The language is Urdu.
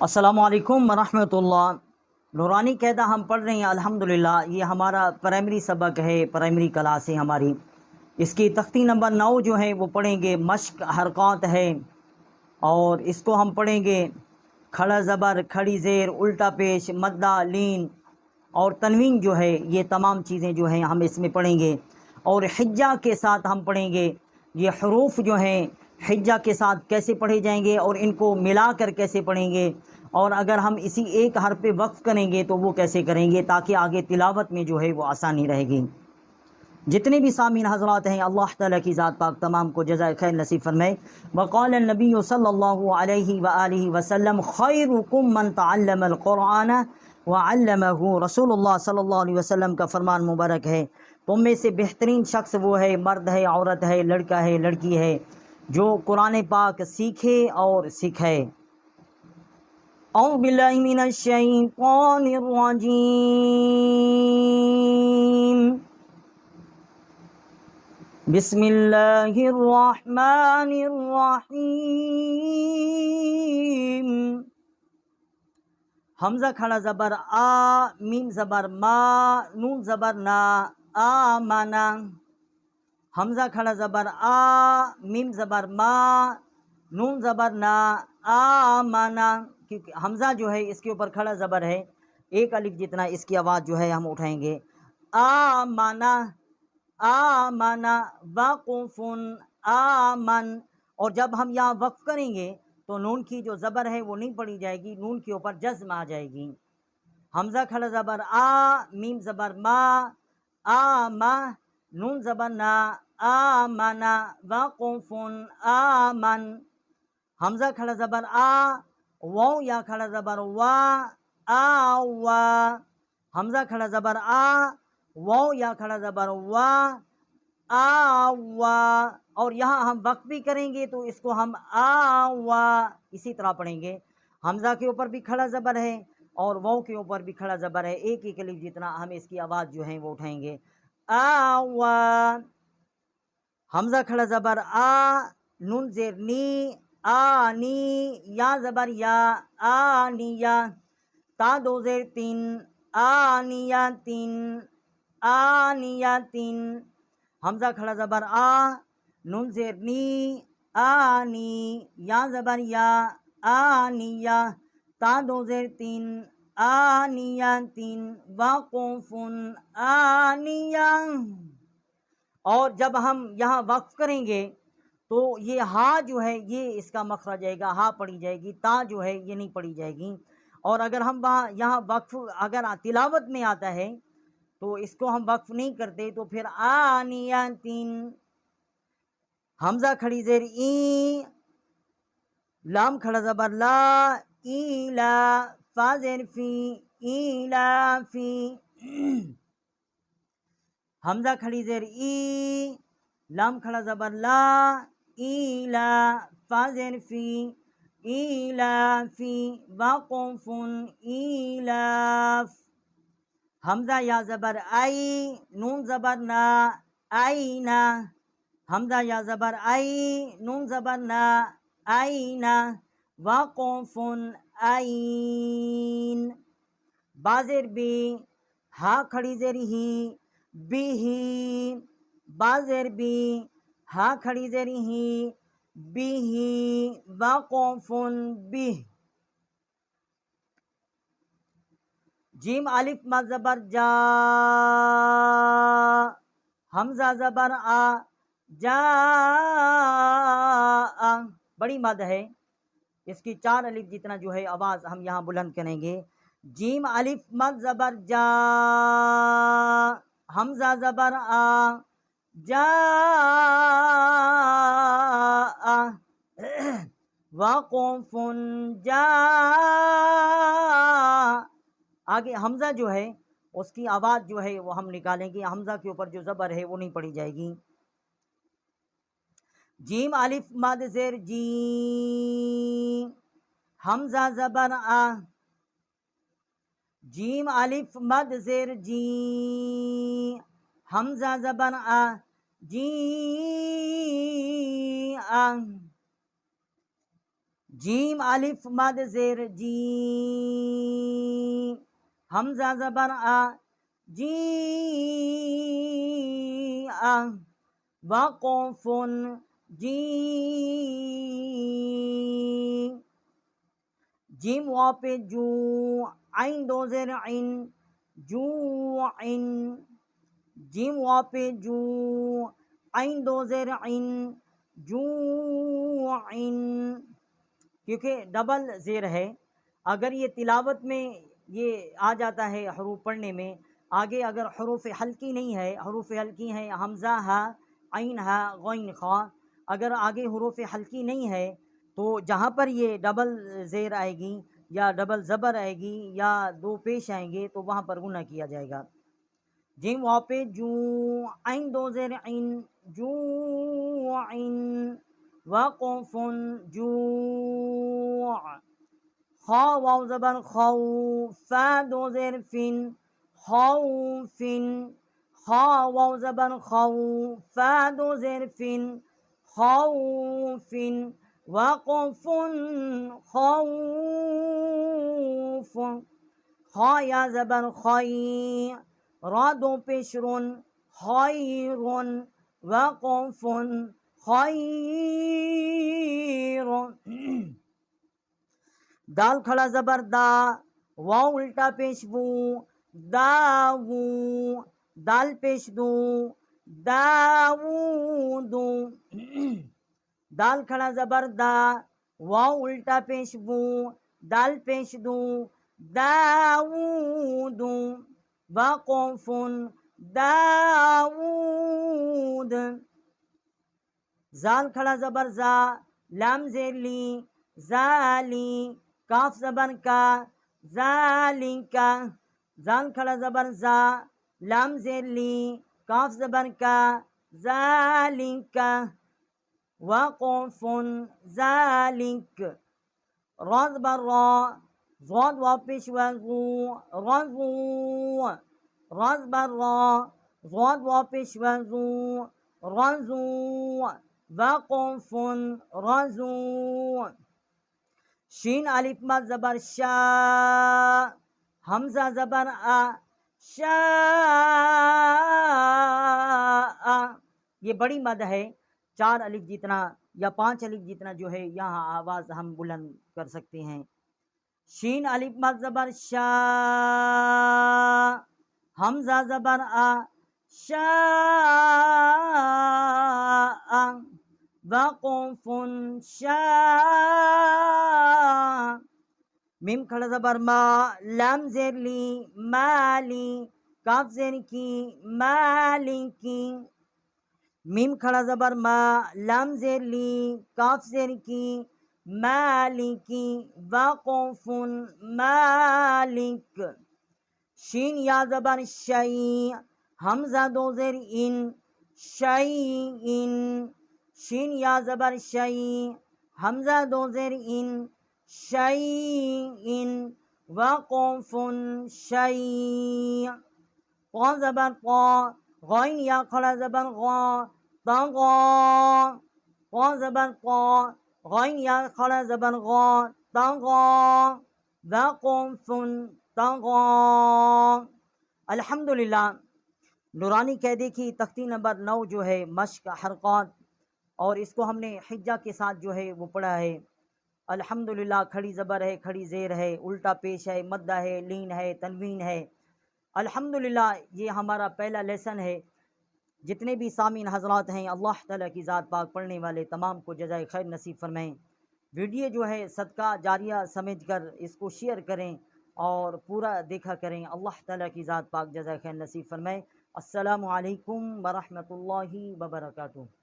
السلام علیکم ورحمۃ اللہ۔ نورانی قاعدہ ہم پڑھ رہے ہیں الحمدللہ۔ یہ ہمارا پرائمری سبق ہے، پرائمری کلاس ہے ہماری۔ اس کی تختی نمبر 9 جو ہے وہ پڑھیں گے، مشق حرکات ہے، اور اس کو ہم پڑھیں گے کھڑا زبر، کھڑی زیر، الٹا پیش، مدہ، لین اور تنوین جو ہے، یہ تمام چیزیں جو ہیں ہم اس میں پڑھیں گے۔ اور حجہ کے ساتھ ہم پڑھیں گے یہ حروف جو ہیں حجہ کے ساتھ کیسے پڑھے جائیں گے اور ان کو ملا کر کیسے پڑھیں گے، اور اگر ہم اسی ایک حرف پہ وقف کریں گے تو وہ کیسے کریں گے، تاکہ آگے تلاوت میں جو ہے وہ آسانی رہے گی۔ جتنے بھی سامعین حضرات ہیں، اللہ تعالیٰ کی ذات پاک تمام کو جزائے خیر نصیب فرمائے۔ وقال النبی صلی اللہ علیہ وآلہ وسلم خیرکم من تعلم القرآن وعلمہ۔ رسول اللہ صلی اللہ علیہ وسلم کا فرمان مبارک ہے، تم میں سے بہترین شخص وہ ہے، مرد ہے، عورت ہے، لڑکا ہے، لڑکی ہے، جو قرآن پاک سیکھے اور سکھائے۔ اعوذ باللہ من الشیطان الرجیم، بسم اللہ الرحمن الرحیم۔ حمزہ کھڑا زبر آ، میم زبر ما، نون زبر نا، آمنا۔ حمزہ کھڑا زبر آ، میم زبر ما، نون زبر نا، آمنا۔ کیونکہ حمزہ جو ہے اس کے اوپر کھڑا زبر ہے، ایک الف جتنا اس کی آواز جو ہے ہم اٹھائیں گے۔ آمنا، آمنا، وقف، آمن۔ اور جب ہم یہاں وقف کریں گے تو نون کی جو زبر ہے وہ نہیں پڑی جائے گی، نون کے اوپر جزم آ جائے گی۔ حمزہ کھڑا زبر آ، میم زبر ما، آما، نون زبر نا، آمنا، وقف، آمن۔ حمزہ کھڑا زبر آ، واو یا کھڑا زبر وا، آوا۔ حمزہ کھڑا زبر آ، واو یا کھڑا زبر وا، آوا۔ اور یہاں ہم وقف بھی کریں گے تو اس کو ہم آوا اسی طرح پڑھیں گے۔ حمزہ کے اوپر بھی کھڑا زبر ہے اور واو کے اوپر بھی کھڑا زبر ہے، ایک ایک الف جتنا ہم اس کی آواز جو ہے وہ اٹھائیں گے۔ آوا۔ حمزہ کھڑا زبر آ، نون زیر نی، آنی، یا زبر یا، آنیہ۔ تا دو زیر تین، آنیہ تین، آنیہ تین۔ حمزہ کھڑا زبر آ، نون زیر نی، آنی، یا زبر یا، آنیہ۔ تا دو زیر تین، آنیہ تین، وقف، آنیہ۔ اور جب ہم یہاں وقف کریں گے تو یہ ہا جو ہے یہ اس کا مخرج جائے گا، ہا پڑی جائے گی، تا جو ہے یہ نہیں پڑی جائے گی۔ اور اگر ہم یہاں وقف اگر تلاوت میں آتا ہے تو اس کو ہم وقف نہیں کرتے تو پھر آنیہ تین۔ حمزہ کھڑی زیر ای، لام کھڑا زبر لا، ایلا، فا زیر فی، ایلا فی۔ حمزہ کھڑی زیر ای، لام کھڑا زبر لا، ایلا، فا زیر فی، ایلا فی، وقف، ایلاف۔ حمزہ یا زبر آئی، نون زبر نا، آئینا۔ حمزہ یا زبر آئی، نون زبر نا، آئینا، وقف، آئین۔ با زیر بی، ہا کھڑی زیر ہی، بھی، با زیر بی، ہا کھڑی زیر ہی، بھی، وقف، بھی۔ جیم الف مد زبر جا، حمزہ زبر آ، جا، بڑی مد ہے، اس کی 4 الف جتنا جو ہے آواز ہم یہاں بلند کریں گے۔ جیم الف مد زبر جا، حمزہ زبر آ، جا، وقف، جا۔ آگے حمزہ جو ہے اس کی آواز جو ہے وہ ہم نکالیں گے، حمزہ کے اوپر جو زبر ہے وہ نہیں پڑی جائے گی۔ جیم الف مد زیر جی، حمزہ زبر آ، جیم الف مد زیر جی، حمزہ زبر آ، جی، جیم الف مد زیر جی، حمزہ زبر آ جی آ، وقف جی، جیم واو پہ جو، عین دو زیر عین، جو عین، جیم واو پہ جو، عین دو زیر عین، جو عین، کیونکہ ڈبل زیر ہے۔ اگر یہ تلاوت میں یہ آ جاتا ہے حروف پڑھنے میں، آگے اگر حروف حلقی نہیں ہے، حروف حلقی ہیں حمزہ ہا، عین ہا، غین خا، اگر آگے حروف حلقی نہیں ہے تو جہاں پر یہ ڈبل زیر آئے گی یا ڈبل زبر آئے گی یا دو پیش آئیں گے تو وہاں پر غنہ کیا جائے گا۔ جیم واو پہ جو، عین دو زیر عین، جو عین، وقف جوع، خا واو زبر خو، فا دو زیر فن، خوفن، خا واو زبر خو، فا دو زیر فن، خوفن، وقف خوف، خا یا زبر خی، را دو پیش رن، خیرن، وقف خیر، دال کھڑا زبر دا، واو الٹا پیش بو، داو، دال پیش دو، داودو، دال کھڑا زبر دا، واو الٹا پیش بو، دال پیش دو، داودو، وقف داود، زال کھڑا زبر زا، لام زیر لی، زالی، کاف زبر کا، ذالکا، زال کھڑا زبر زا، لام زیر لی، کاف زبر کا، ذالکا، وقف ذالک، را زبر را، ضاد واو پیش وضو، رضو، را زبر را، ضاد واو پیش وضو، رضو، وقف رضو، شین الف مد زبر شا، حمزہ زبر آ، شاء، یہ بڑی مد ہے، 4 الف جتنا یا 5 الف جتنا جو ہے یہاں آواز ہم بلند کر سکتے ہیں۔ شین الف مد زبر شا، حمزہ زبر آ، شاء، وقف شاء، میم کھڑا زبر ما، لام زیر لی، مالی، کاف زیر کی، مالکی، میم کھڑا زبر ما، لام زیر لی، کاف زیر کی، مالکی، وقف مالک، شین یا زبر شی، حمزہ دو زیر ان، شیئن، شین یا زبر شی، حمزہ دو زیر ان، شیئن، وقف شیء، قا زبر قا، غین یا کھڑا زبر غا، طغا، قا زبر قا، غین یا کھڑا زبر غا، طغا، وقف طغا۔ الحمدللہ، نورانی قاعدے کی تختی نمبر 9 جو ہے مشق حرکات، اور اس کو ہم نے حجہ کے ساتھ جو ہے وہ پڑھا ہے۔ الحمدللہ، کھڑی زبر ہے، کھڑی زیر ہے، الٹا پیش ہے، مدہ ہے، لین ہے، تنوین ہے۔ الحمدللہ یہ ہمارا پہلا لیسن ہے۔ جتنے بھی سامعین حضرات ہیں، اللہ تعالیٰ کی ذات پاک پڑھنے والے تمام کو جزائے خیر نصیب فرمائیں۔ ویڈیو جو ہے صدقہ جاریہ سمجھ کر اس کو شیئر کریں اور پورا دیکھا کریں۔ اللہ تعالیٰ کی ذات پاک جزائے خیر نصیب فرمائے۔ السلام علیکم ورحمۃ اللہ وبرکاتہ۔